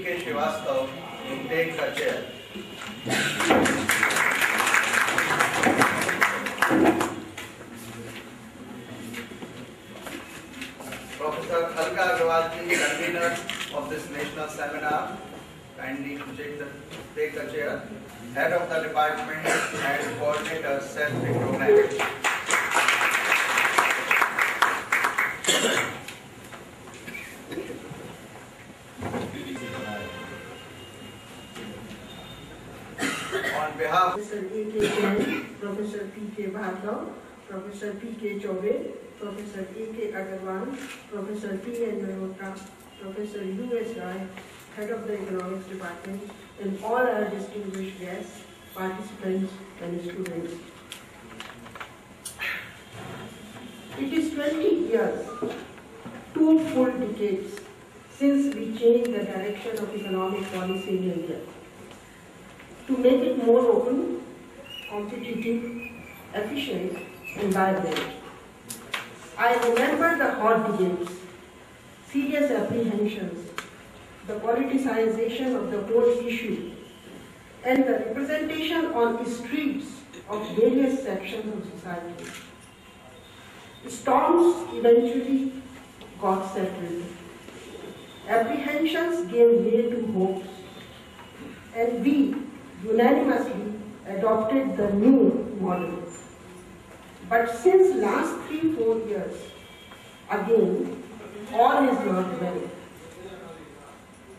P.K. Srivastava to take the chair. Professor Alka Agrawalji, convener of this national seminar, kindly to take the chair. Head of the department and coordinator, self-recognized. On behalf of Professor A.K. Jain, Professor P.K. Bhargav, Professor P.K. Chaube, Professor A.K. Agarwal, Professor P.N. Mehrotra, Professor U.S. Rai, Head of the Economics Department, and all our distinguished guests, participants, and students. It is 20 years, 2 full decades, since we changed the direction of economic policy in India to make it more open, competitive, efficient, and vibrant. I remember the hot debates, serious apprehensions, the politicization of the whole issue, and the representation on the streets of various sections of society. Storms eventually got settled. Apprehensions gave way to hopes, and we unanimously adopted the new model. But since last 3-4 years, again, all is not well.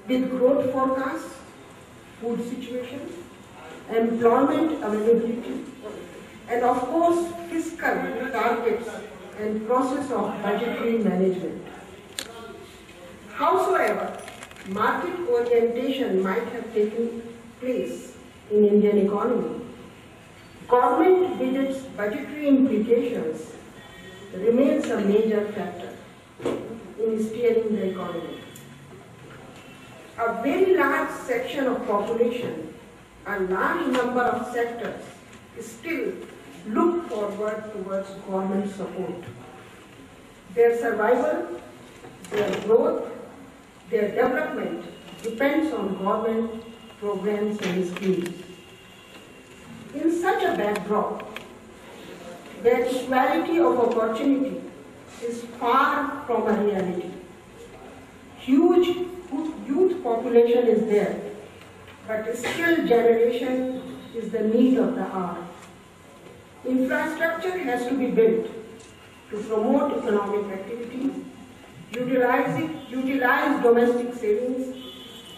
With growth forecasts, food situation, employment availability, and of course fiscal targets and process of budgetary management. Howsoever, market orientation might have taken place in Indian economy, government with its budgetary implications remains a major factor in steering the economy. A very large section of population, a large number of sectors still look forward towards government support. Their survival, their growth, their development depends on government programs and schemes. In such a backdrop, where equality of opportunity is far from a reality, huge youth population is there, but skill generation is the need of the hour. Infrastructure has to be built to promote economic activity, utilize domestic savings,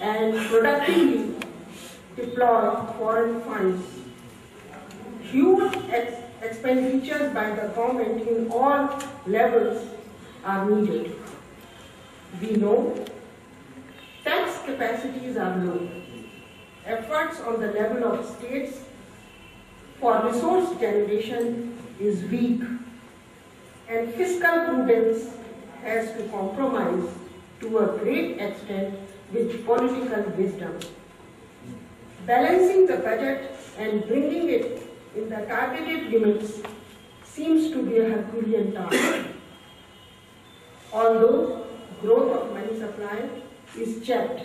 and productively deploy foreign funds. Huge expenditures by the government in all levels are needed. We know tax capacities are low. Efforts on the level of states for resource generation is weak, and fiscal prudence has to compromise to a great extent with political wisdom. Balancing the budget and bringing it in the targeted limits seems to be a Herculean task. Although growth of money supply is checked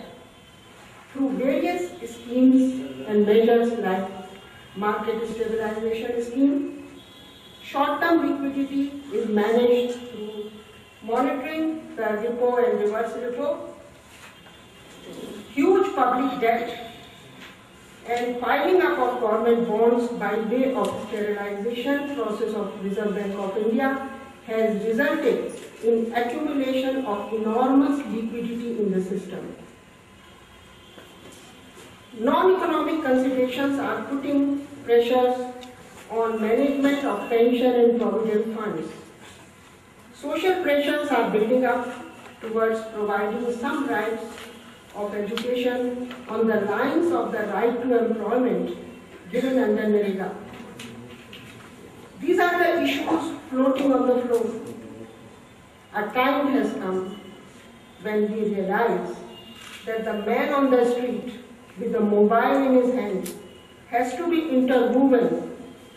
through various schemes and measures like market stabilization scheme, short-term liquidity is managed through monitoring the repo and reverse repo, huge public debt, and piling up of government bonds by way of sterilization process of Reserve Bank of India has resulted in accumulation of enormous liquidity in the system. Non-economic considerations are putting pressures on management of pension and provident funds. Social pressures are building up towards providing some rights of education on the lines of the right to employment given under NREGA. These are the issues floating on the floor. A time has come when we realize that the man on the street with the mobile in his hand has to be interwoven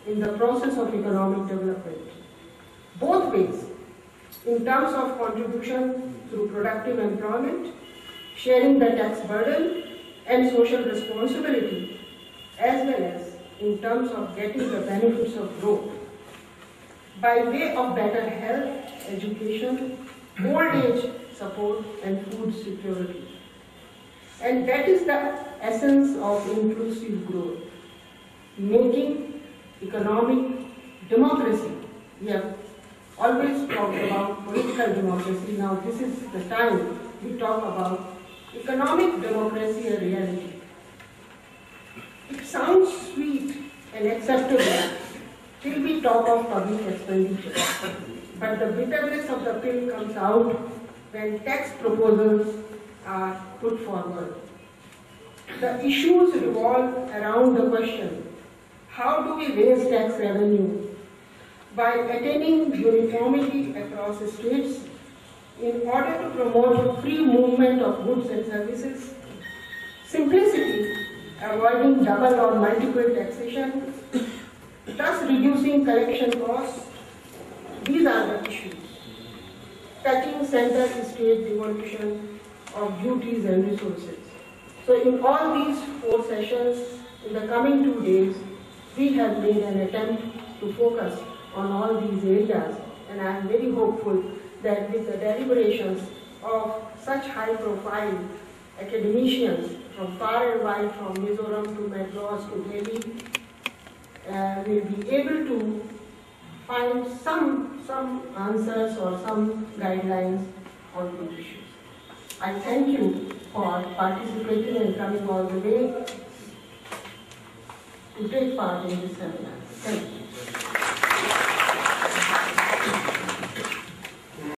in the process of economic development, both ways, in terms of contribution through productive employment, sharing the tax burden and social responsibility, as well as in terms of getting the benefits of growth by way of better health, education, old age support and food security. And that is the essence of inclusive growth, making economic democracy. We have always talked about political democracy. Now this is the time we talk about economic democracy a reality. It sounds sweet and acceptable till we talk of public expenditure. But the bitterness of the pill comes out when tax proposals are put forward. The issues revolve around the question, how do we raise tax revenue? By attaining uniformity across states in order to promote free movement of goods and services, simplicity, avoiding double or multiple taxation, thus reducing collection costs. These are the issues. Touching center-state devolution of duties and resources. So in all these 4 sessions, in the coming 2 days, we have made an attempt to focus on all these areas, and I am very hopeful that with the deliberations of such high-profile academicians from far and wide, from Mizoram to Madras to Delhi, will be able to find some answers or some guidelines on these issues. I thank you for participating and coming all the way to take part in this seminar. Thank you.